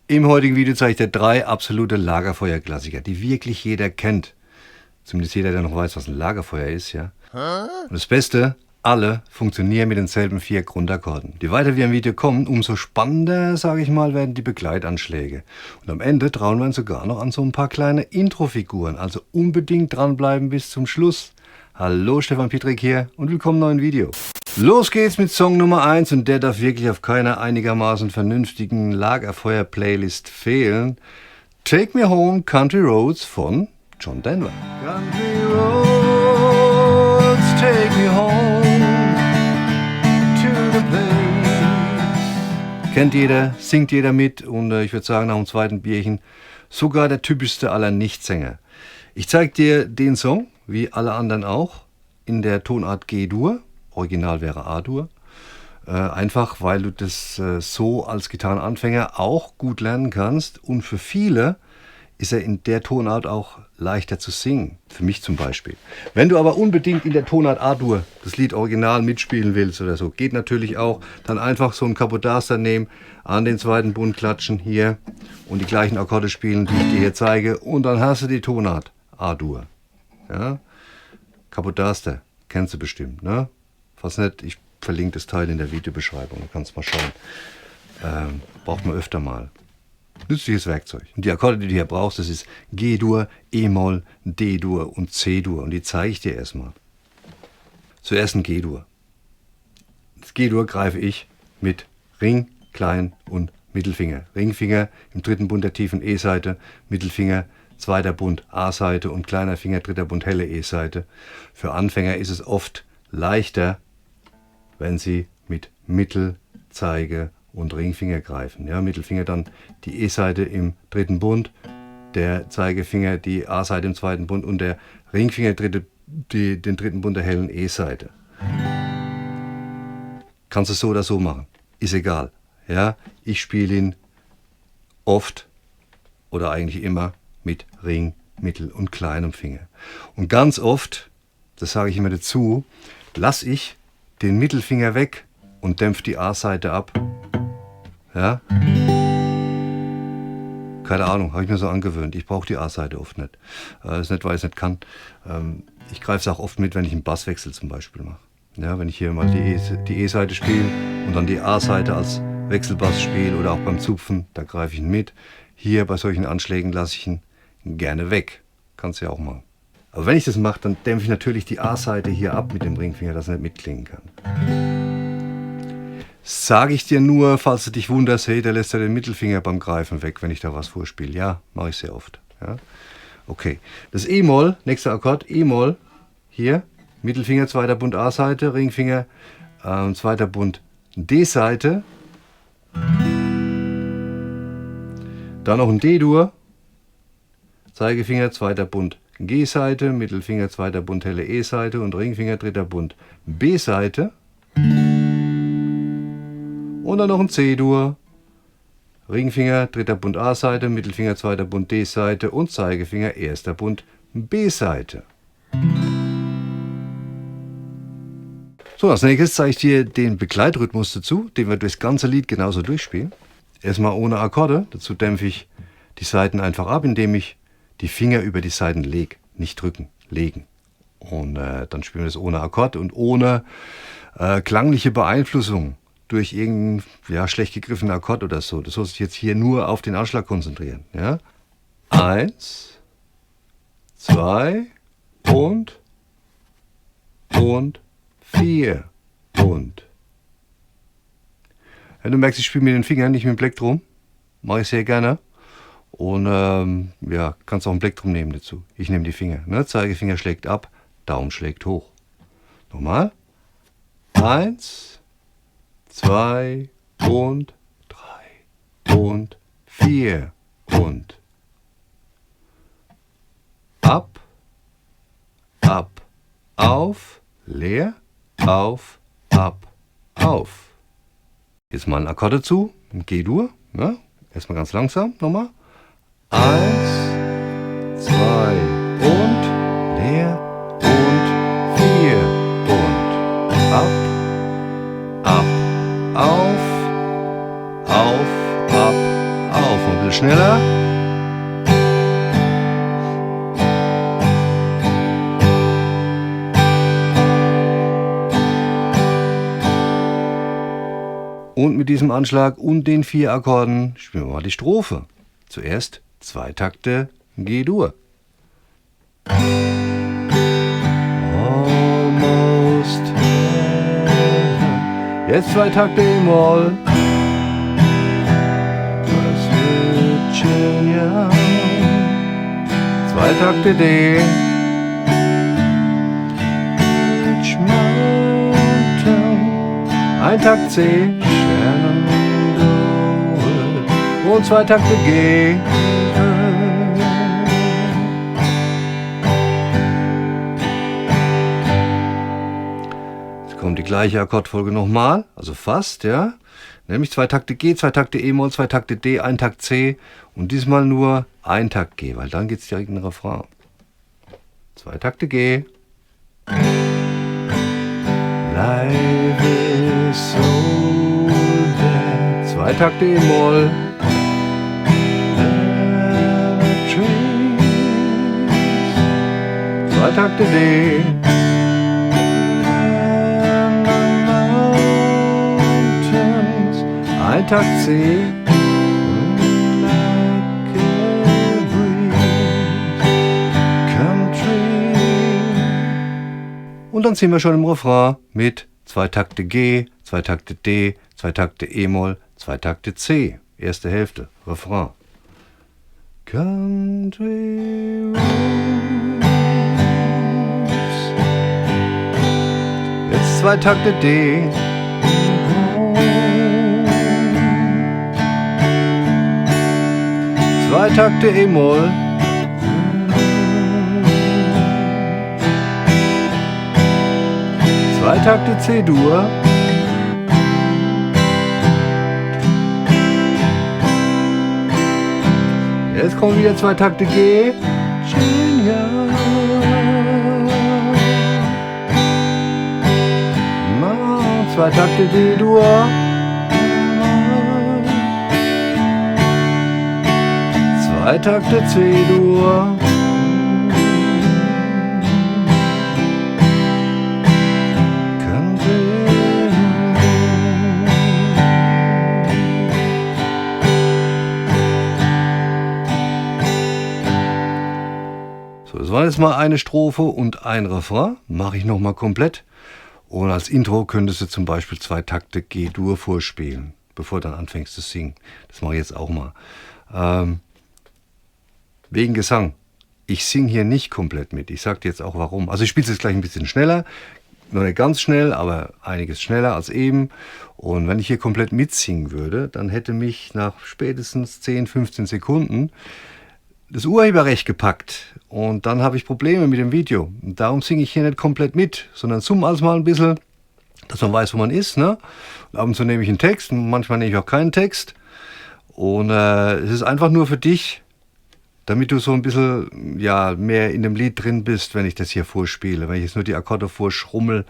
Im heutigen Video zeige ich dir 3 absolute Lagerfeuer-Klassiker, die wirklich jeder kennt. Zumindest jeder, der noch weiß, was ein Lagerfeuer ist, ja. Und das Beste, alle funktionieren mit denselben 4 Grundakkorden. Je weiter wir im Video kommen, umso spannender, sage ich mal, werden die Begleitanschläge. Und am Ende trauen wir uns sogar noch an so ein paar kleine Introfiguren. Also unbedingt dranbleiben bis zum Schluss. Hallo, Stefan Pietrek hier und willkommen im neuen Video. Los geht's mit Song Nummer 1 und der darf wirklich auf keiner einigermaßen vernünftigen Lagerfeuer-Playlist fehlen. Take Me Home Country Roads von John Denver. Country roads, take me home to the place. Kennt jeder, singt jeder mit und ich würde sagen, nach dem zweiten Bierchen sogar der typischste aller Nichtsänger. Ich zeige dir den Song, wie alle anderen auch, in der Tonart G-Dur. Original wäre A-Dur. Einfach, weil du das so als Gitarrenanfänger auch gut lernen kannst. Und für viele ist er in der Tonart auch leichter zu singen. Für mich zum Beispiel. Wenn du aber unbedingt in der Tonart A-Dur das Lied original mitspielen willst oder so, geht natürlich auch, dann einfach so ein Capodaster nehmen, an den zweiten Bund klatschen hier und die gleichen Akkorde spielen, die ich dir hier zeige. Und dann hast du die Tonart A-Dur. Ja? Capodaster, kennst du bestimmt, ne? Falls nicht, ich verlinke das Teil in der Videobeschreibung, du kannst mal schauen. Braucht man öfter mal. Nützliches Werkzeug. Und die Akkorde, die du hier brauchst, das ist G-Dur, E-Moll, D-Dur und C-Dur. Und die zeige ich dir erstmal. Zuerst ein G-Dur. Das G-Dur greife ich mit Ring, Klein und Mittelfinger. Ringfinger im dritten Bund der tiefen E-Seite, Mittelfinger, zweiter Bund A-Seite und kleiner Finger, dritter Bund helle E-Seite. Für Anfänger ist es oft leichter, wenn sie mit Mittel-, Zeige- und Ringfinger greifen. Ja, Mittelfinger dann die E-Seite im dritten Bund, der Zeigefinger die A-Seite im zweiten Bund und der Ringfinger den dritten Bund der hellen E-Seite. Kannst du so oder so machen, ist egal. Ja, ich spiele ihn oft oder eigentlich immer mit Ring, Mittel- und kleinem Finger. Und ganz oft, das sage ich immer dazu, lasse ich den Mittelfinger weg und dämpfe die A-Seite ab. Ja? Keine Ahnung, habe ich mir so angewöhnt. Ich brauche die A-Seite oft nicht. Das ist nicht, weil ich es nicht kann. Ich greife es auch oft mit, wenn ich einen Basswechsel zum Beispiel mache. Ja, wenn ich hier mal die E-Seite spiele und dann die A-Seite als Wechselbass spiele oder auch beim Zupfen, da greife ich ihn mit. Hier bei solchen Anschlägen lasse ich ihn gerne weg. Kannst du ja auch machen. Aber wenn ich das mache, dann dämpfe ich natürlich die A-Seite hier ab mit dem Ringfinger, dass er nicht mitklingen kann. Sage ich dir nur, falls du dich wunderst, hey, der lässt ja den Mittelfinger beim Greifen weg, wenn ich da was vorspiele. Ja, mache ich sehr oft. Ja? Okay, das E-Moll, nächster Akkord, E-Moll, hier, Mittelfinger, zweiter Bund A-Seite, Ringfinger, zweiter Bund D-Seite. Dann noch ein D-Dur, Zeigefinger, zweiter Bund G-Seite, Mittelfinger, zweiter Bund helle E-Seite und Ringfinger, dritter Bund B-Seite. Und dann noch ein C-Dur, Ringfinger, dritter Bund A-Seite, Mittelfinger, zweiter Bund D-Seite und Zeigefinger, erster Bund B-Seite. So, als nächstes zeige ich dir den Begleitrhythmus dazu, den wir durchs ganze Lied genauso durchspielen. Erstmal ohne Akkorde, dazu dämpfe ich die Saiten einfach ab, indem ich die Finger über die Saiten lege, nicht drücken, legen. Und dann spielen wir das ohne Akkord und ohne klangliche Beeinflussung durch irgendeinen schlecht gegriffenen Akkord oder so. Das soll sich jetzt hier nur auf den Anschlag konzentrieren. Ja? 1, 2 und 4 und. Ja, du merkst, ich spiele mit den Fingern, nicht mit dem Plektrum. Mache ich sehr gerne. Und ja, kannst auch ein Plektrum nehmen dazu. Ich nehme die Finger. Ne? Zeigefinger schlägt ab, Daumen schlägt hoch. Nochmal. 1, 2 und 3 und 4 und. Ab, ab, auf, leer, auf, ab, auf. Jetzt mal ein Akkord dazu, ein G-Dur. Ja? Erstmal ganz langsam, nochmal. 1, 2 und leer und 4 und ab, ab, auf, ab, auf schneller. Und mit diesem Anschlag und den 4 Akkorden spielen wir mal die Strophe. Zuerst 2 Takte G-Dur. Almost heaven. Jetzt 2 Takte E-Moll. West Virginia. 2 Takte D. Beach Mountain. 1 Takt C. Und 2 Takte G. Jetzt kommt die gleiche Akkordfolge nochmal, also fast, ja. Nämlich 2 Takte G, 2 Takte E-Moll, 2 Takte D, 1 Takt C und diesmal nur 1 Takt G, weil dann geht es direkt in den Refrain. 2 Takte G. Life is so bad. 2 Takte E-Moll. 2 Takte D. 1 Takt C. Und dann sind wir schon im Refrain mit 2 Takte G, 2 Takte D, 2 Takte E-Moll, 2 Takte C. Erste Hälfte, Refrain. Country roads. Jetzt 2 Takte D. 2 Takte E-Moll. 2 Takte C-Dur. Jetzt kommen wieder 2 Takte G. 2 Takte D-Dur. 2 Takte C-Dur. So, das war jetzt mal eine Strophe und ein Refrain. Mache ich nochmal komplett. Und als Intro könntest du zum Beispiel 2 Takte G-Dur vorspielen, bevor du dann anfängst zu singen. Das mache ich jetzt auch mal. Wegen Gesang. Ich singe hier nicht komplett mit. Ich sage dir jetzt auch warum. Also ich spiele es jetzt gleich ein bisschen schneller. Noch nicht ganz schnell, aber einiges schneller als eben. Und wenn ich hier komplett mitsingen würde, dann hätte mich nach spätestens 10, 15 Sekunden das Urheberrecht gepackt. Und dann habe ich Probleme mit dem Video. Und darum singe ich hier nicht komplett mit, sondern summe alles mal ein bisschen, dass man weiß, wo man ist. Ne? Und ab und zu nehme ich einen Text und manchmal nehme ich auch keinen Text. Und es ist einfach nur für dich, damit du so ein bisschen ja, mehr in dem Lied drin bist, wenn ich das hier vorspiele. Wenn ich jetzt nur die Akkorde vorschrummel,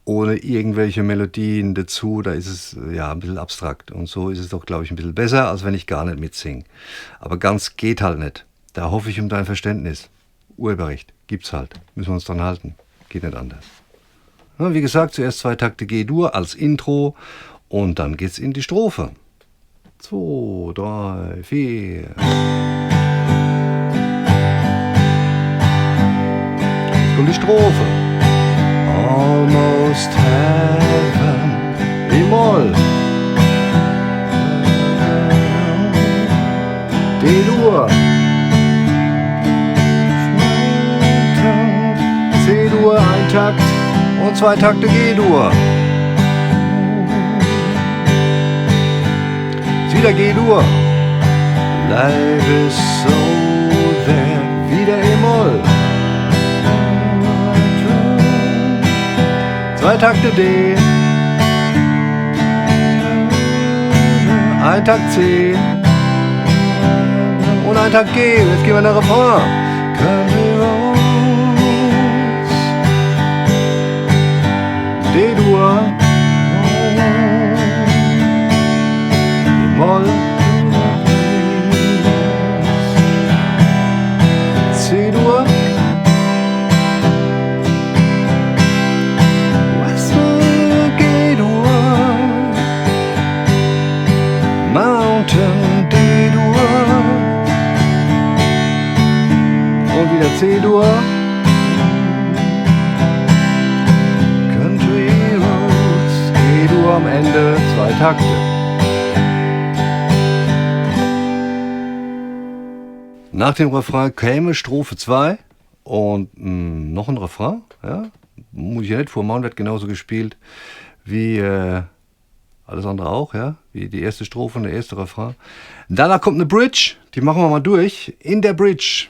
ohne irgendwelche Melodien dazu, da ist es ja ein bisschen abstrakt. Und so ist es doch, glaube ich, ein bisschen besser, als wenn ich gar nicht mitsinge. Aber ganz geht halt nicht. Da hoffe ich um dein Verständnis. Urheberrecht gibt's halt. Müssen wir uns dran halten. Geht nicht anders. Ja, wie gesagt, zuerst 2 Takte G-Dur als Intro und dann geht's in die Strophe. 2, 3, 4. Jetzt kommt die Strophe. Almost heaven, E-Moll, D-Dur, C-Dur, 1 Takt und 2 Takte G-Dur. Jetzt wieder G-Dur. Life is so there, wieder E-Moll. 2 Takte D, 1 Takt C und 1 Takt G. Jetzt gehen wir in den Refrain. Country roads, D-Dur, E-Moll, C-Dur. Country Roads, G-Dur am Ende, 2 Takte. Nach dem Refrain käme Strophe 2 und noch ein Refrain. Ja? Muss ich ja nicht vormachen, wird genauso gespielt wie alles andere auch, ja, wie die erste Strophe und der erste Refrain. Danach kommt eine Bridge, die machen wir mal durch. In der Bridge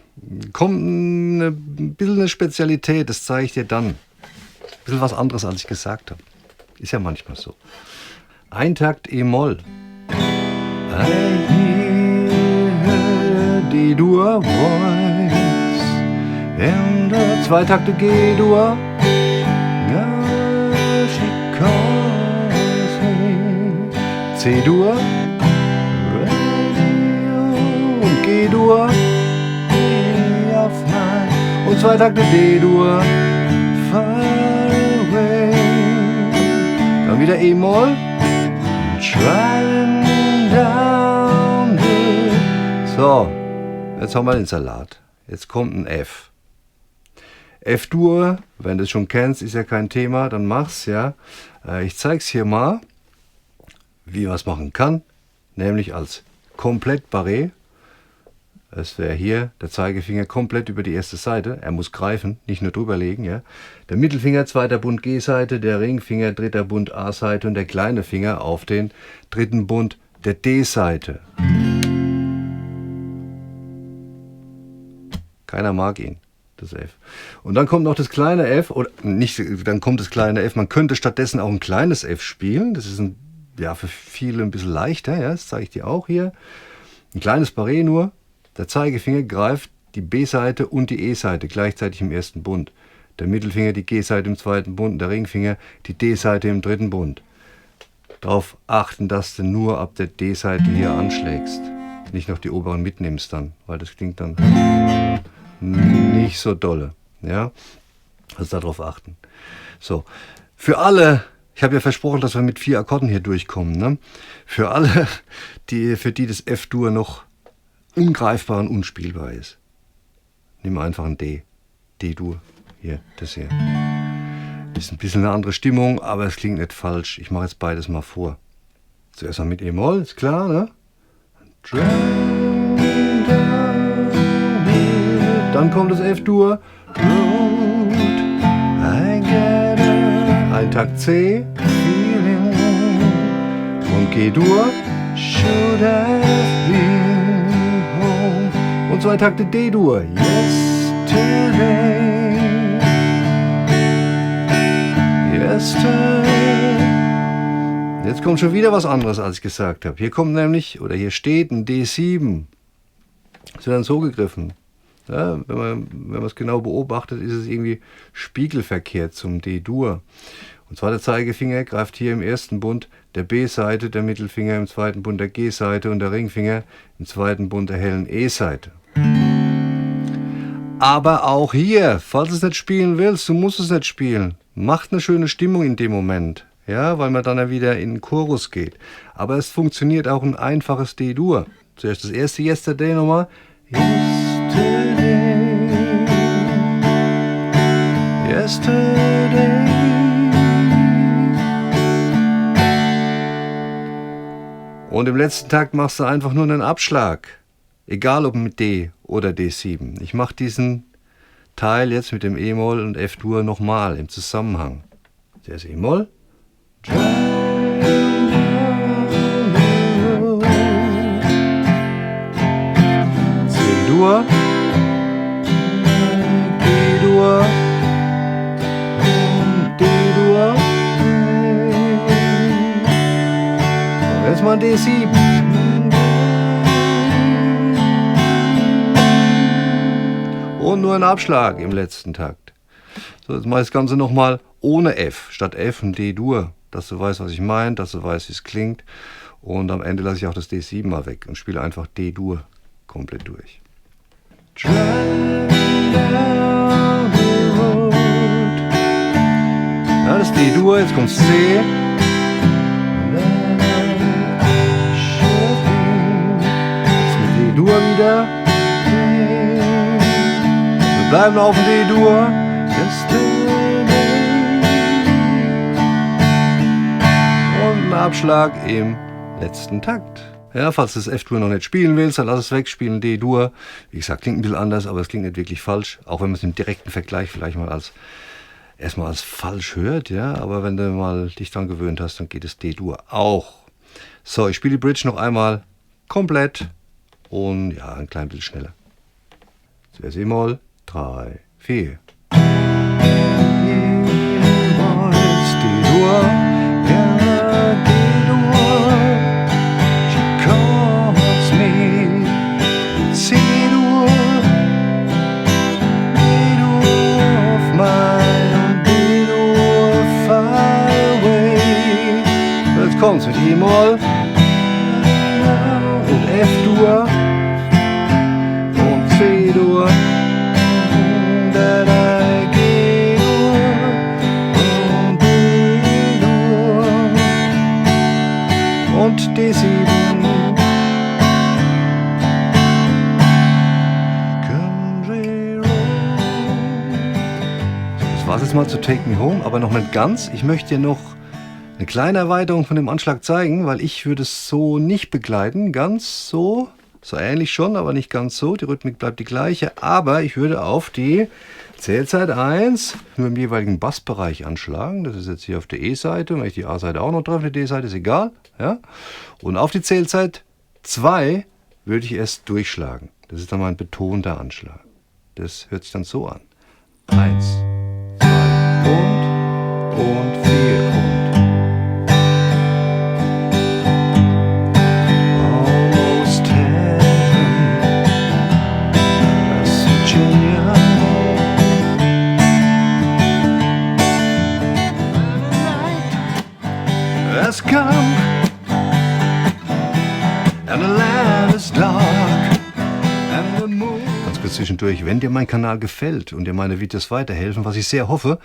kommt ein bisschen eine Spezialität, das zeige ich dir dann. Ein bisschen was anderes, als ich gesagt habe. Ist ja manchmal so. Ein Takt E-Moll. I hear the Dur voice. And 2 Takte G-Dur. Yeah, she calls me. C-Dur. Und G-Dur. Und 2 Takte D-Dur. Far away. Dann wieder E-Moll. Driving down the... So, jetzt haben wir den Salat. Jetzt kommt ein F. F-Dur, wenn du es schon kennst, ist ja kein Thema, dann mach's, ja. Ich zeig's hier mal, wie man es machen kann. Nämlich als komplett Barré. Es wäre hier der Zeigefinger komplett über die erste Seite. Er muss greifen, nicht nur drüber legen. Ja. Der Mittelfinger 2. Bund G-Seite, der Ringfinger 3. Bund A-Seite und der kleine Finger auf den 3. Bund der D-Seite. Keiner mag ihn, das F. Und dann kommt noch das kleine F, oder nicht, dann kommt das kleine F. Man könnte stattdessen auch ein kleines F spielen. Das ist für viele ein bisschen leichter. Ja. Das zeige ich dir auch hier. Ein kleines Barré nur. Der Zeigefinger greift die B-Seite und die E-Seite gleichzeitig im 1. Bund. Der Mittelfinger die G-Seite im 2. Bund, der Ringfinger die D-Seite im 3. Bund. Darauf achten, dass du nur ab der D-Seite hier anschlägst. Nicht noch die oberen mitnimmst dann, weil das klingt dann nicht so dolle. Ja? Also darauf achten. So, für alle, ich habe ja versprochen, dass wir mit 4 Akkorden hier durchkommen. Ne? Für alle, für die das F-Dur noch ungreifbar und unspielbar ist. Nimm einfach ein D. D-Dur. Hier, das hier. Ist ein bisschen eine andere Stimmung, aber es klingt nicht falsch. Ich mache jetzt beides mal vor. Zuerst mal mit E-Moll, ist klar, ne? Dann kommt das F-Dur. Ein Takt C. Und G-Dur. Should have been. Und 2 Takte D-Dur. Yesterday. Jetzt kommt schon wieder was anderes, als ich gesagt habe. Hier kommt nämlich, oder hier steht ein D7. Das wird dann so gegriffen. Ja, wenn man es genau beobachtet, ist es irgendwie spiegelverkehrt zum D-Dur. Und zwar der Zeigefinger greift hier im 1. Bund der B-Seite, der Mittelfinger im 2. Bund der G-Seite und der Ringfinger im 2. Bund der hellen E-Seite. Aber auch hier, falls du es nicht spielen willst, du musst es nicht spielen. Macht eine schöne Stimmung in dem Moment, ja, weil man dann ja wieder in den Chorus geht. Aber es funktioniert auch ein einfaches D-Dur. Zuerst das erste Yesterday nochmal. Yesterday, yesterday. Und im letzten Takt machst du einfach nur einen Abschlag. Egal ob mit D oder D7. Ich mache diesen Teil jetzt mit dem E-Moll und F-Dur nochmal im Zusammenhang. Zuerst E-Moll. C-Dur. G-Dur. D-Dur. Und jetzt mal D7. Und nur ein Abschlag im letzten Takt. So, jetzt mache ich das Ganze nochmal ohne F. Statt F ein D-Dur. Dass du weißt, was ich meine, dass du weißt, wie es klingt. Und am Ende lasse ich auch das D7 mal weg und spiele einfach D-Dur komplett durch. Ja, das D-Dur, jetzt kommt C. Jetzt mit D-Dur wieder. bleiben auf dem D-Dur. Und ein Abschlag im letzten Takt. Ja, falls du das F-Dur noch nicht spielen willst, dann lass es weg, spielen D-Dur. Wie gesagt, klingt ein bisschen anders, aber es klingt nicht wirklich falsch. Auch wenn man es im direkten Vergleich vielleicht mal erstmal als falsch hört, ja. Aber wenn du mal dich dran gewöhnt hast, dann geht es D-Dur auch. So, ich spiele die Bridge noch einmal komplett und ja, ein klein bisschen schneller. Zuerst E-Moll, 3, 4. Kommt's mit E-Moll und F-Dur und C-Dur, G-Dur und D-Dur und D7. Das war's jetzt mal zu Take Me Home, aber noch nicht ganz. Ich möchte dir noch eine kleine Erweiterung von dem Anschlag zeigen, weil ich würde es so nicht begleiten, ganz so ähnlich schon, aber nicht ganz so, die Rhythmik bleibt die gleiche, aber ich würde auf die Zählzeit 1 nur im jeweiligen Bassbereich anschlagen, das ist jetzt hier auf der E-Seite, wenn ich die A-Seite auch noch treffe, die D-Seite ist egal, ja? Und auf die Zählzeit 2 würde ich erst durchschlagen, das ist dann mein betonter Anschlag, das hört sich dann so an, 1, 2 und 4 und come and the land is dark and the moon. Ganz kurz zwischendurch, wenn dir mein Kanal gefällt und dir meine Videos weiterhelfen, was ich sehr hoffe,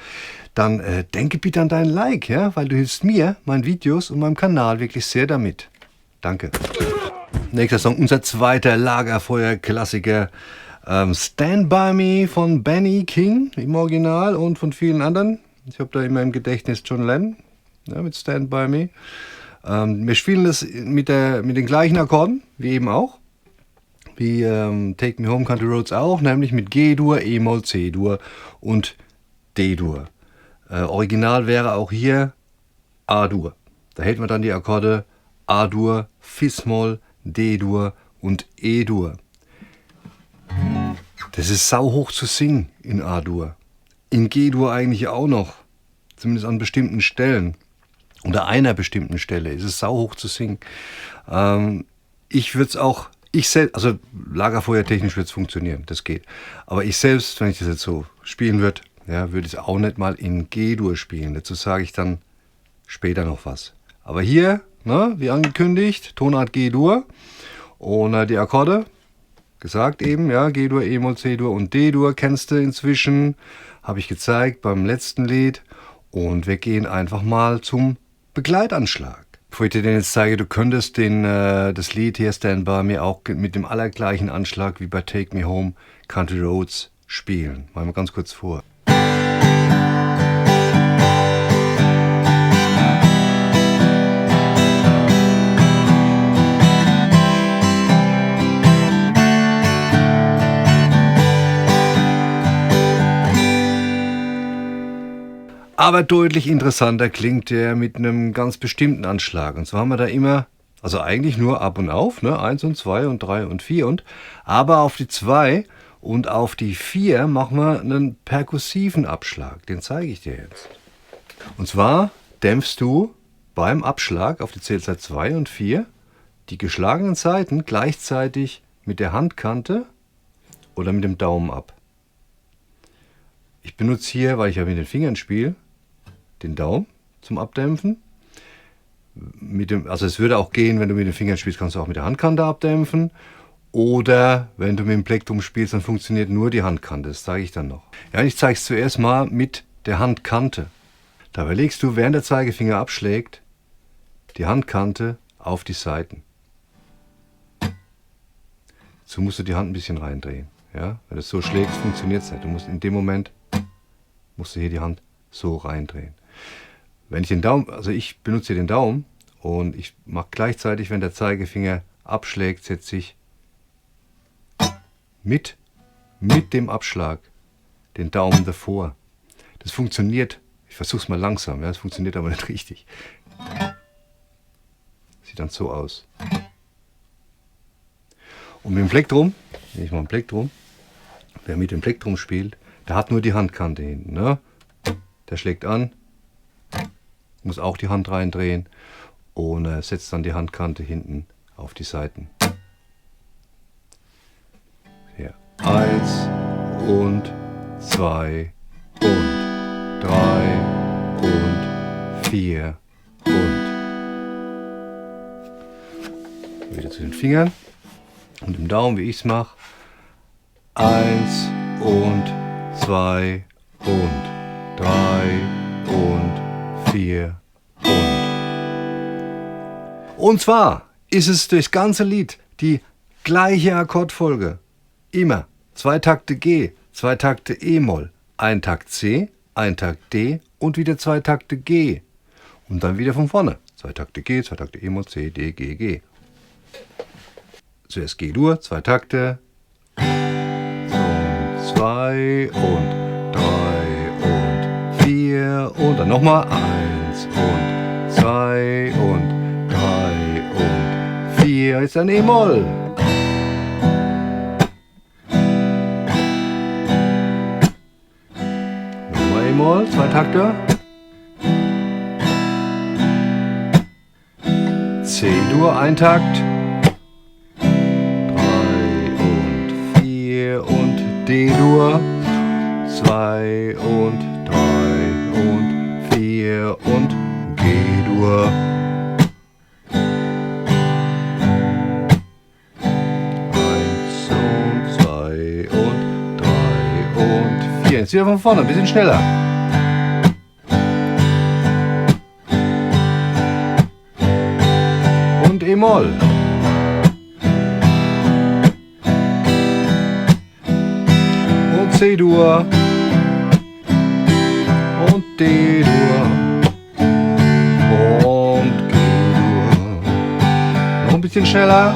dann denke bitte an dein Like, ja, weil du hilfst mir, meinen Videos und meinem Kanal wirklich sehr damit. Danke. Nächster Song, unser zweiter Lagerfeuer-Klassiker, Stand By Me von Benny King im Original und von vielen anderen. Ich habe da immer im Gedächtnis John Lennon. Ja, mit Stand By Me. Wir spielen das mit den gleichen Akkorden, wie eben auch. Wie Take Me Home Country Roads auch, nämlich mit G-Dur, E-Moll, C-Dur und D-Dur. Original wäre auch hier A-Dur. Da hält man dann die Akkorde A-Dur, Fis-Moll, D-Dur und E-Dur. Das ist sauhoch zu singen in A-Dur. In G-Dur eigentlich auch noch. Zumindest an bestimmten Stellen. Unter einer bestimmten Stelle ist es sauhoch zu singen. Ich würde es auch, also lagerfeuertechnisch wird es funktionieren, das geht. Aber ich selbst, wenn ich das jetzt so spielen würde, ja, würde ich es auch nicht mal in G-Dur spielen. Dazu sage ich dann später noch was. Aber hier, ne, wie angekündigt, Tonart G-Dur und die Akkorde, gesagt eben, ja, G-Dur, E-Moll, C-Dur und D-Dur kennst du inzwischen, habe ich gezeigt beim letzten Lied. Und wir gehen einfach mal zum Begleitanschlag. Bevor ich dir den jetzt zeige, du könntest das Lied hier Stand By Me auch mit dem allergleichen Anschlag wie bei Take Me Home Country Roads spielen. Machen wir ganz kurz vor. Aber deutlich interessanter klingt der mit einem ganz bestimmten Anschlag. Und zwar haben wir da immer, also eigentlich nur ab und auf, ne? 1 und 2 und 3 und 4 und, aber auf die 2 und auf die 4 machen wir einen perkussiven Abschlag. Den zeige ich dir jetzt. Und zwar dämpfst du beim Abschlag auf die Zählzeit 2 und 4 die geschlagenen Saiten gleichzeitig mit der Handkante oder mit dem Daumen ab. Ich benutze hier, weil ich ja mit den Fingern spiele, den Daumen zum Abdämpfen. Also es würde auch gehen, wenn du mit den Fingern spielst, kannst du auch mit der Handkante abdämpfen. Oder wenn du mit dem Plektrum spielst, dann funktioniert nur die Handkante. Das zeige ich dann noch. Ja, ich zeige es zuerst mal mit der Handkante. Dabei legst du, während der Zeigefinger abschlägt, die Handkante auf die Saiten. So musst du die Hand ein bisschen reindrehen. Ja? Wenn du es so schlägst, funktioniert es nicht. Du musst in dem Moment, musst du hier die Hand so reindrehen. Wenn ich den Daumen, also ich benutze hier den Daumen und ich mache gleichzeitig, wenn der Zeigefinger abschlägt, setze ich mit dem Abschlag den Daumen davor. Das funktioniert, ich versuche es mal langsam, ja, das funktioniert aber nicht richtig. Sieht dann so aus. Und mit dem Plektrum, nehme ich mal ein Plektrum, wer mit dem Plektrum spielt, der hat nur die Handkante hinten. Ne? Der schlägt an, muss auch die Hand reindrehen und setzt dann die Handkante hinten auf die Seiten. Hier. 1 und 2 und 3 und 4 und. Wieder zu den Fingern und im Daumen, wie ich es mache. 1 und 2 und 3 und 4 und. Und zwar ist es durchs ganze Lied die gleiche Akkordfolge. Immer 2 Takte G, 2 Takte E-Moll, 1 Takt C, 1 Takt D und wieder 2 Takte G. Und dann wieder von vorne. 2 Takte G, 2 Takte E-Moll, C, D, G, G. Zuerst G-Dur, 2 Takte. Und 2 und 3 und 4 und dann nochmal 1 und 2 und 3 und 4. Jetzt ein E-Moll. Nochmal E-Moll, 2 Takte. C-Dur, 1 Takt. D-Dur, 2 und 3 und 4 und G-Dur. 1 und 2 und 3 und 4. Jetzt wieder von vorne, ein bisschen schneller. Und E-Moll. C-Dur und D-Dur und G-Dur. Noch ein bisschen schneller.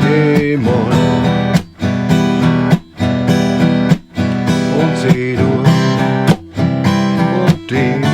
E-Moll und C-Dur und D-Dur.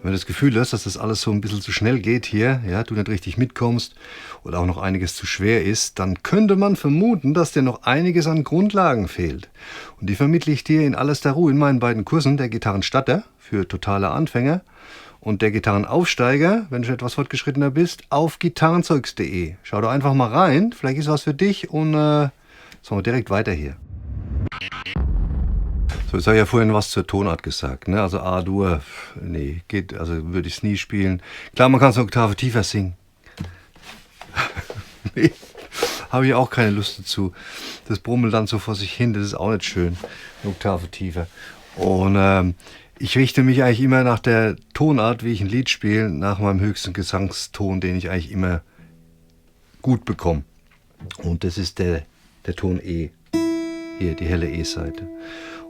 Wenn du das Gefühl hast, dass das alles so ein bisschen zu schnell geht hier, ja, du nicht richtig mitkommst oder auch noch einiges zu schwer ist, dann könnte man vermuten, dass dir noch einiges an Grundlagen fehlt. Und die vermittle ich dir in alles der Ruhe in meinen beiden Kursen, der Gitarrenstatter für totale Anfänger und der Gitarrenaufsteiger, wenn du schon etwas fortgeschrittener bist, auf gitarrenzeugs.de. Schau doch einfach mal rein, vielleicht ist was für dich und sagen wir direkt weiter hier. So, jetzt habe ich ja vorhin was zur Tonart gesagt, ne? Also A-Dur, nee, geht, also würde ich es nie spielen. Klar, man kann es eine Oktave tiefer singen. Nee, habe ich auch keine Lust dazu. Das brummelt dann so vor sich hin, das ist auch nicht schön, eine Oktave tiefer. Und ich richte mich eigentlich immer nach der Tonart, wie ich ein Lied spiele, nach meinem höchsten Gesangston, den ich eigentlich immer gut bekomme. Und das ist der Ton E, hier die helle E-Seite.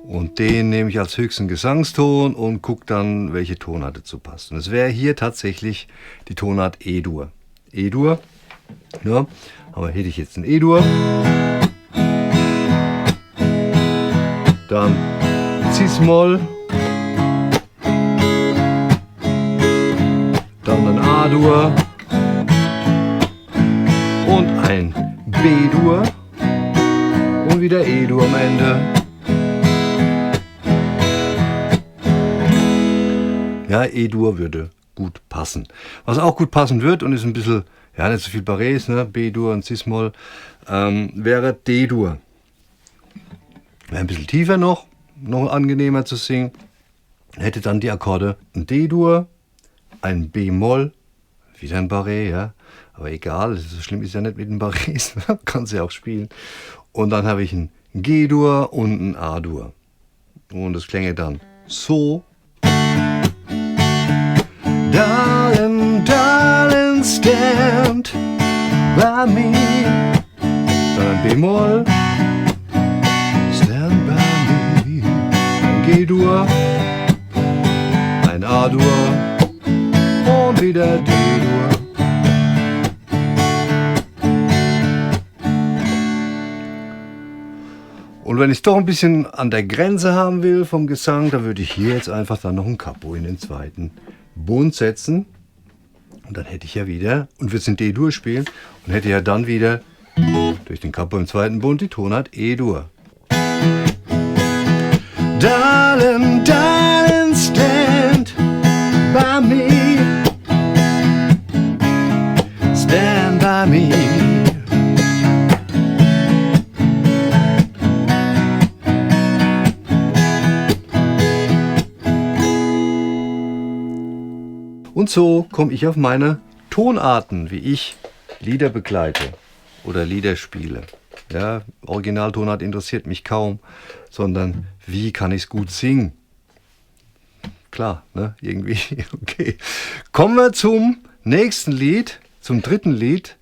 Und den nehme ich als höchsten Gesangston und gucke dann, welche Tonart dazu passt. Und es wäre hier tatsächlich die Tonart E-Dur. E-Dur, ja, aber hätte ich jetzt ein E-Dur, dann Cis-Moll, dann ein A-Dur und ein B-Dur und wieder E-Dur am Ende. Ja, E-Dur würde gut passen. Was auch gut passen wird und ist ein bisschen, ja, nicht so viel Barrés, ne? B-Dur und Cis-Moll, wäre D-Dur. Wäre ein bisschen tiefer noch angenehmer zu singen. Hätte dann die Akkorde ein D-Dur, ein B-Moll, wieder ein Barré, ja. Aber egal, so schlimm ist ja nicht mit den Barrés, kann sie auch spielen. Und dann habe ich ein G-Dur und ein A-Dur. Und das klänge dann so. Darling, darling, stand by me. Dann ein B-Moll, stand by me. Ein G-Dur, ein A-Dur und wieder D-Dur. Und wenn ich es doch ein bisschen an der Grenze haben will vom Gesang, dann würde ich hier jetzt einfach dann noch ein Capo in den zweiten Bund setzen. Und dann hätte ich ja wieder, und würde es in D-Dur spielen, und hätte ja dann wieder durch den Capo im zweiten Bund die Tonart E-Dur. Darling, darling, stand by me. Stand by me. Und so komme ich auf meine Tonarten, wie ich Lieder begleite oder Lieder spiele. Ja, Originaltonart interessiert mich kaum, sondern wie kann ich es gut singen? Klar, ne? Irgendwie, okay. Kommen wir zum nächsten Lied, zum dritten Lied.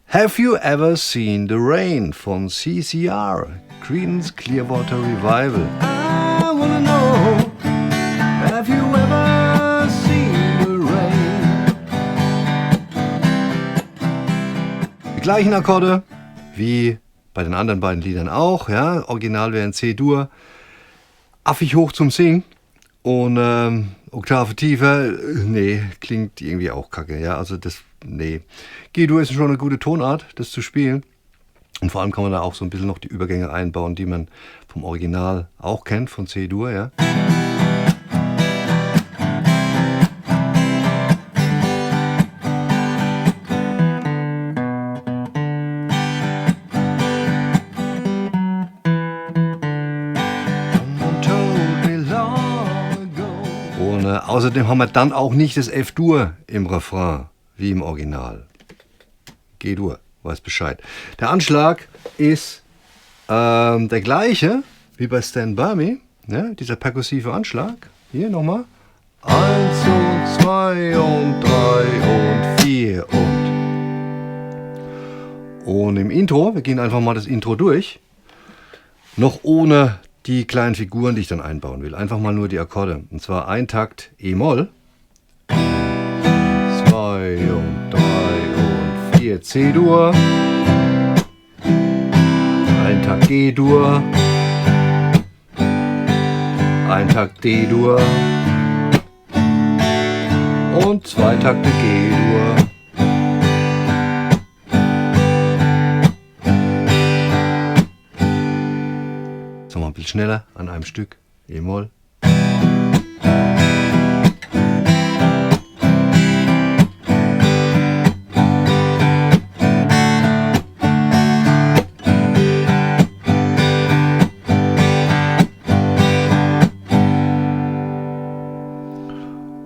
Have You Ever Seen the Rain von CCR, Creedence Clearwater Revival. I wanna know, have you ever seen the rain? Die gleichen Akkorde wie bei den anderen beiden Liedern auch, ja. Original wäre ein C-Dur, affig hoch zum Singen und Oktave tiefer, nee, klingt irgendwie auch kacke, ja, also das, nee. G-Dur ist schon eine gute Tonart, das zu spielen, und vor allem kann man da auch so ein bisschen noch die Übergänge einbauen, die man vom Original auch kennt, von C-Dur, ja. Außerdem haben wir dann auch nicht das F-Dur im Refrain, wie im Original. G-Dur, weiß Bescheid. Der Anschlag ist der gleiche wie bei Stand By Me, ne? Dieser perkussive Anschlag. Hier nochmal. 1 und 2 und 3 und 4 und im Intro, wir gehen einfach mal das Intro durch, noch ohne die kleinen Figuren, die ich dann einbauen will. Einfach mal nur die Akkorde. Und zwar ein Takt E-Moll, 2 und 3 und 4 C-Dur, ein Takt G-Dur, ein Takt D-Dur und 2 Takte G-Dur. Ein bisschen schneller an einem Stück, E-Moll.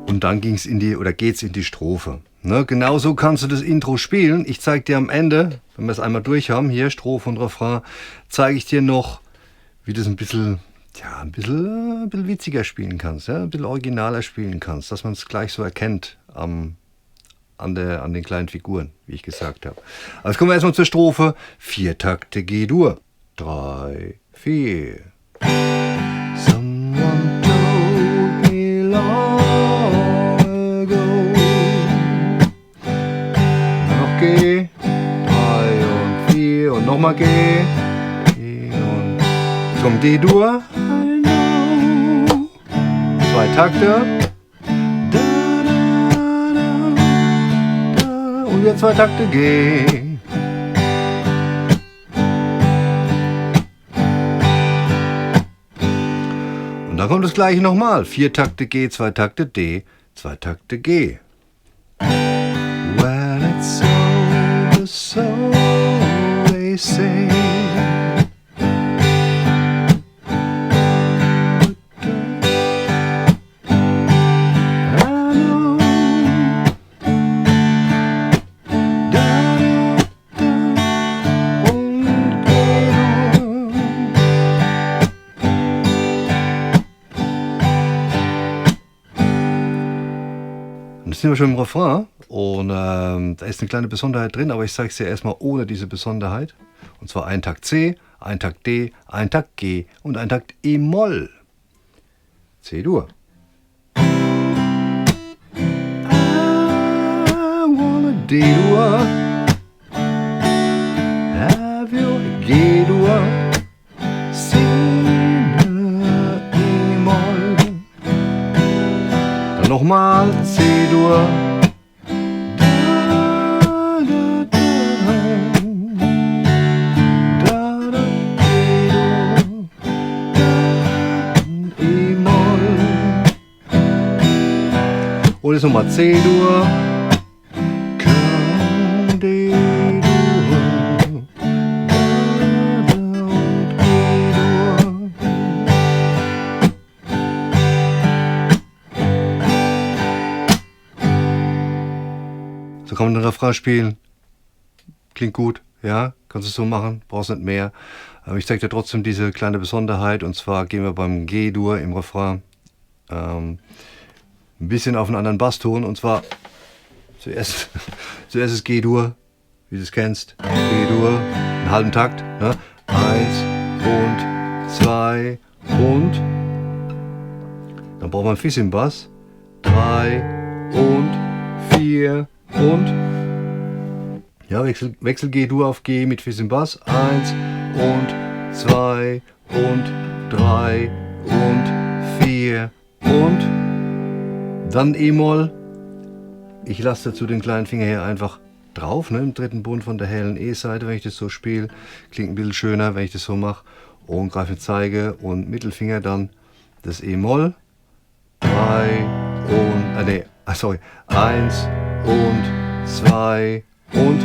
Und dann geht's in die Strophe. Ne, genauso kannst du das Intro spielen. Ich zeige dir am Ende, wenn wir es einmal durch haben, hier Strophe und Refrain, zeige ich dir noch, wie du es ein bisschen witziger spielen kannst, ja? Ein bisschen originaler spielen kannst, dass man es gleich so erkennt an den kleinen Figuren, wie ich gesagt habe. Also kommen wir erstmal zur Strophe. 4 Takte G-Dur. 3, 4, Someone told me long ago. Noch G, 3 und 4 und nochmal G. Und jetzt kommt D-Dur. 2 Takte. Und wieder 2 Takte G. Und dann kommt das gleiche nochmal. 4 Takte G, 2 Takte D, 2 Takte G. Well, it's over, so they say. Jetzt sind wir schon im Refrain und da ist eine kleine Besonderheit drin, aber ich zeige es dir erstmal ohne diese Besonderheit. Und zwar ein Takt C, ein Takt D, ein Takt G und ein Takt E-Moll. C-Dur. I wanna D-Dur, have your G-Dur, E-Moll. Dann nochmal C-Dur. Und jetzt nochmal C-Dur. D-Dur. So kann man den Refrain spielen. Klingt gut, ja, kannst du es so machen, brauchst nicht mehr. Aber ich zeige dir trotzdem diese kleine Besonderheit, und zwar gehen wir beim G-Dur im Refrain ein bisschen auf einen anderen Basston, und zwar zuerst ist G-Dur, wie du es kennst, G-Dur, einen halben Takt, ne? 1 und 2 und dann braucht man ein bisschen Bass, 3 und 4 und ja, wechsel G-Dur auf G mit bisschen Bass, 1 und 2 und 3 und 4 und dann E-Moll. Ich lasse dazu den kleinen Finger hier einfach drauf, ne, im dritten Bund von der hellen E-Seite, wenn ich das so spiele. Klingt ein bisschen schöner, wenn ich das so mache. Und greife mit Zeige und Mittelfinger dann das E-Moll. 3 und, 1 und 2 und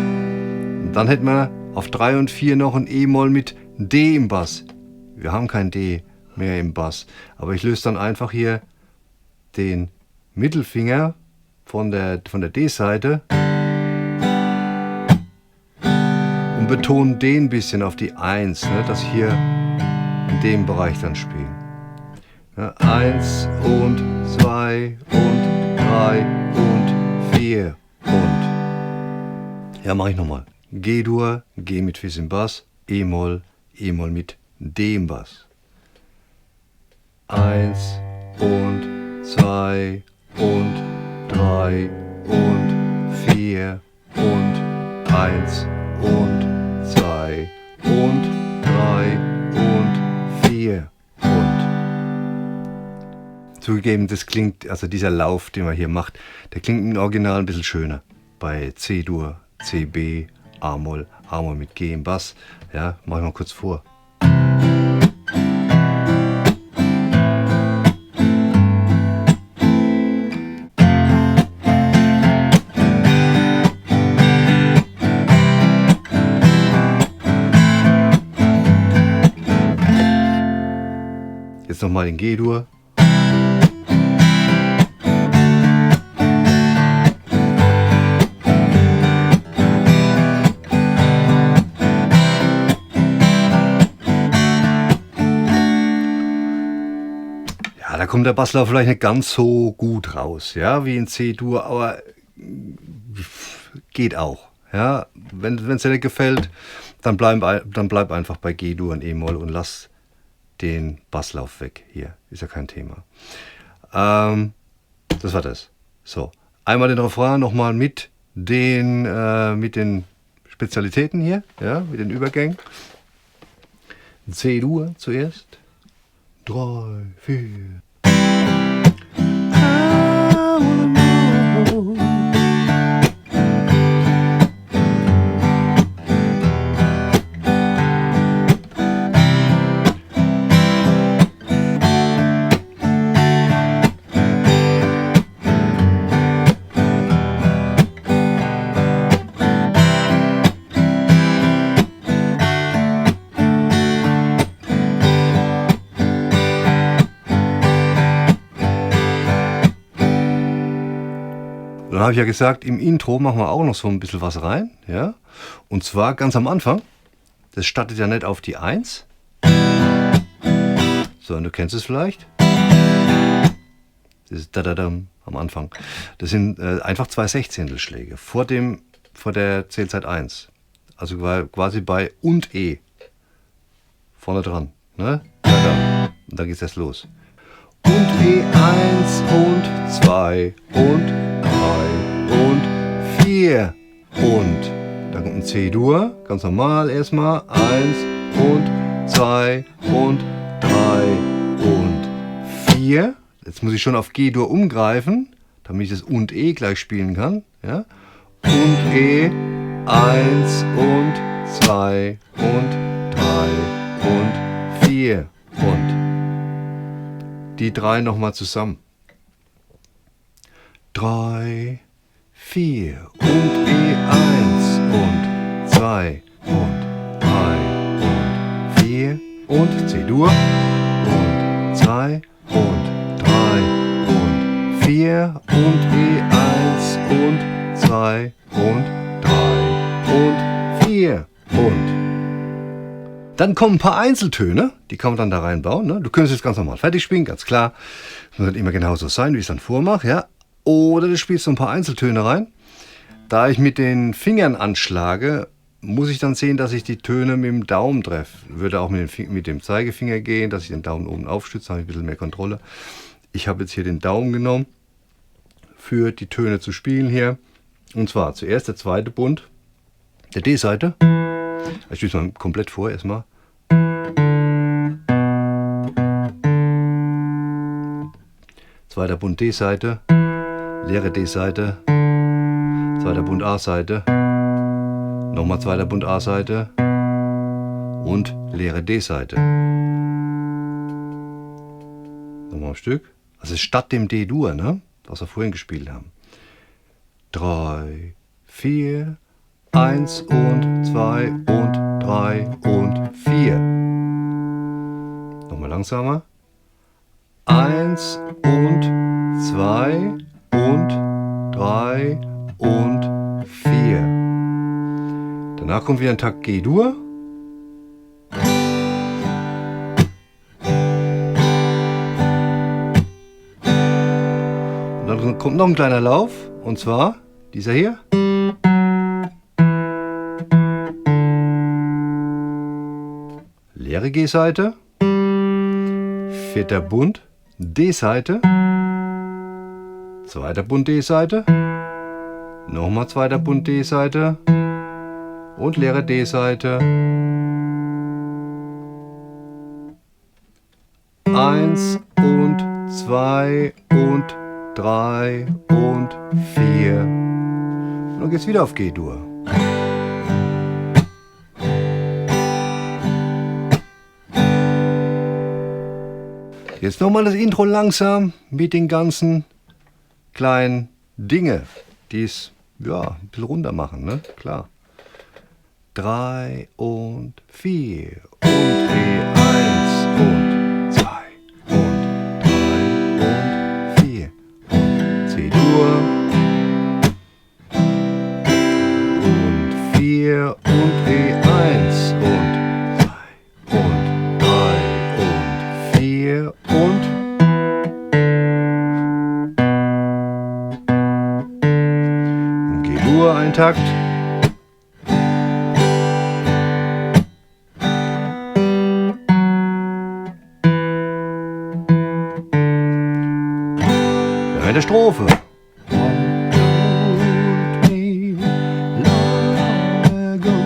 dann hätten wir auf 3 und 4 noch ein E-Moll mit D im Bass. Wir haben kein D mehr im Bass, aber ich löse dann einfach hier den Mittelfinger von der D-Seite und betone den ein bisschen auf die 1, ne, dass ich hier in dem Bereich dann spiele. Ja, 1 und 2 und 3 und 4 und. Ja, mache ich nochmal. G-Dur, G mit Fis im Bass, E-Moll, E-Moll mit D im Bass. 1 und 2 und 3 und 4 und 1 und 2 und 3 und 4 und. Zugegeben, das klingt, also dieser Lauf, den man hier macht, der klingt im Original ein bisschen schöner. Bei C-Dur, C-B, A-Moll, A-Moll mit G im Bass. Ja, mach ich mal kurz vor. Jetzt nochmal den G-Dur. Ja, da kommt der Basslauf vielleicht nicht ganz so gut raus, ja, wie in C-Dur, aber geht auch. Ja, wenn es dir nicht gefällt, dann bleib einfach bei G-Dur und E-Moll und lass den Basslauf weg. Hier, ist ja kein Thema. Das war das. So, einmal den Refrain nochmal mit den Spezialitäten hier, ja, mit den Übergängen. C-Dur zuerst. 3, 4. Dann habe ich ja gesagt, im Intro machen wir auch noch so ein bisschen was rein. Ja? Und zwar ganz am Anfang. Das startet ja nicht auf die 1. So, du kennst es vielleicht. Das ist da-da-dam am Anfang. Das sind einfach 2 Sechzehntelschläge vor der Zählzeit 1. Also quasi bei und E. Vorne dran. Ne? Da. Und dann geht es erst los. Und E1 und 2 und 3 und 4 und dann kommt ein C-Dur, ganz normal erstmal, 1 und 2 und 3 und 4. Jetzt muss ich schon auf G-Dur umgreifen, damit ich das und E gleich spielen kann. Ja? Und E, 1 und 2 und 3 und 4 und die 3 nochmal zusammen. 3, 4 und E1 und 2 und 3 und 4 und C-Dur und 2 und 3 und 4 und E1 und 2 und 3 und 4 und dann kommen ein paar Einzeltöne, die kann man dann da reinbauen. Ne? Du könntest jetzt ganz normal fertig spielen, ganz klar. Das muss nicht immer genauso sein, wie ich es dann vormache. Ja? Oder du spielst so ein paar Einzeltöne rein. Da ich mit den Fingern anschlage, muss ich dann sehen, dass ich die Töne mit dem Daumen treffe. Würde auch mit dem Zeigefinger gehen, dass ich den Daumen oben aufstütze, habe ich ein bisschen mehr Kontrolle. Ich habe jetzt hier den Daumen genommen, für die Töne zu spielen hier. Und zwar zuerst der zweite Bund der D-Seite. Ich spiele es mal komplett vor erstmal. Zweiter Bund D-Seite, leere D-Seite, zweiter Bund A-Seite, nochmal zweiter Bund A-Seite und leere D-Seite. Nochmal ein Stück. Also statt dem D-Dur, ne, was wir vorhin gespielt haben. 3, 4, 1 und 2 und 3 und 4. Nochmal langsamer. 1 und 2 und 3 und 4. Danach kommt wieder ein Takt G-Dur. Und dann kommt noch ein kleiner Lauf, und zwar dieser hier. Leere G-Seite, vierter Bund, D-Seite, zweiter Bund D-Seite, nochmal zweiter Bund D-Seite und leere D-Seite. 1 und 2 und 3 und 4. Und dann geht's wieder auf G-Dur. Jetzt nochmal das Intro langsam mit den ganzen kleinen Dinge, die es ja, ein bisschen runter machen, ne? Klar. 3 und 4 und E1 und 2 und 3 und 4 und C-Dur und 4 und E1 und 2 und 3 und 4 und G-Dur ein Takt. Strophe. One told me long ago.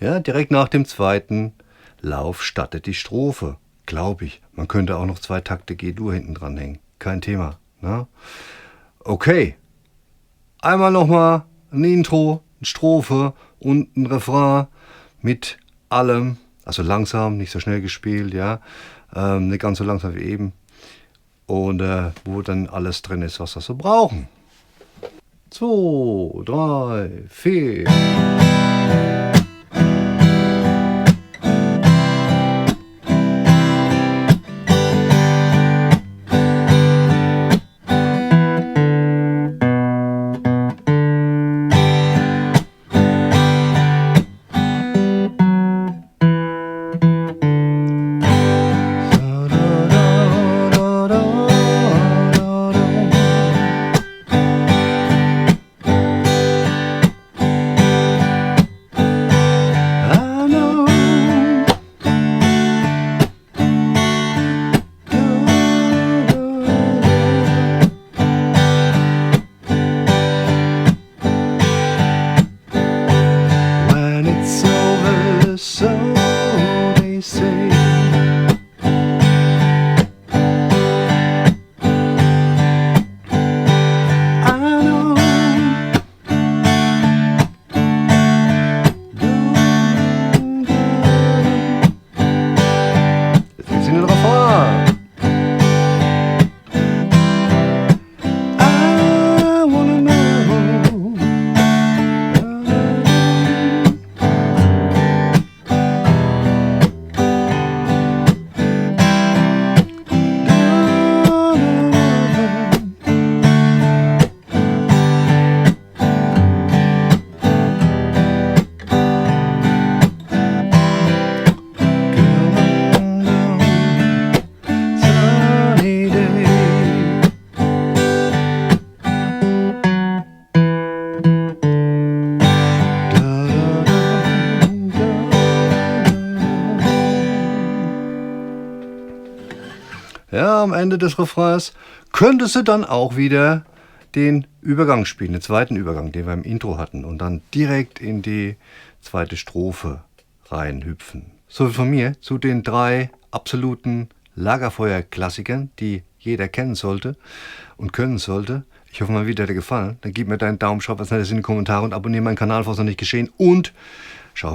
Ja, direkt nach dem zweiten Lauf startet die Strophe. Glaube ich. Man könnte auch noch 2 Takte G-Dur hinten dran hängen. Kein Thema. Ne? Okay. Einmal nochmal ein Intro, eine Strophe und ein Refrain mit allem. Also langsam, nicht so schnell gespielt, ja. Nicht ganz so langsam wie eben. Und wo dann alles drin ist, was wir so brauchen. 2, 3, 4. So they say. I know. Jetzt geht's in den Refrain. I wanna know. Ja, am Ende des Refrains könntest du dann auch wieder den Übergang spielen, den zweiten Übergang, den wir im Intro hatten, und dann direkt in die zweite Strophe reinhüpfen. So viel von mir zu den 3 absoluten Lagerfeuer-Klassikern, die jeder kennen sollte und können sollte. Ich hoffe mal, wieder hat dir gefallen. Dann gib mir deinen Daumen, schreib was Nettes in die Kommentare und abonniere meinen Kanal, falls noch nicht geschehen. Und schau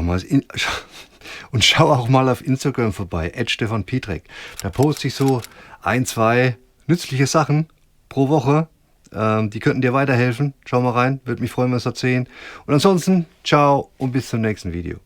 auch mal auf Instagram vorbei, @StefanPietrek. Da poste ich so 1, 2 nützliche Sachen pro Woche. Die könnten dir weiterhelfen. Schau mal rein, würde mich freuen, was du erzählen. Und ansonsten, ciao und bis zum nächsten Video.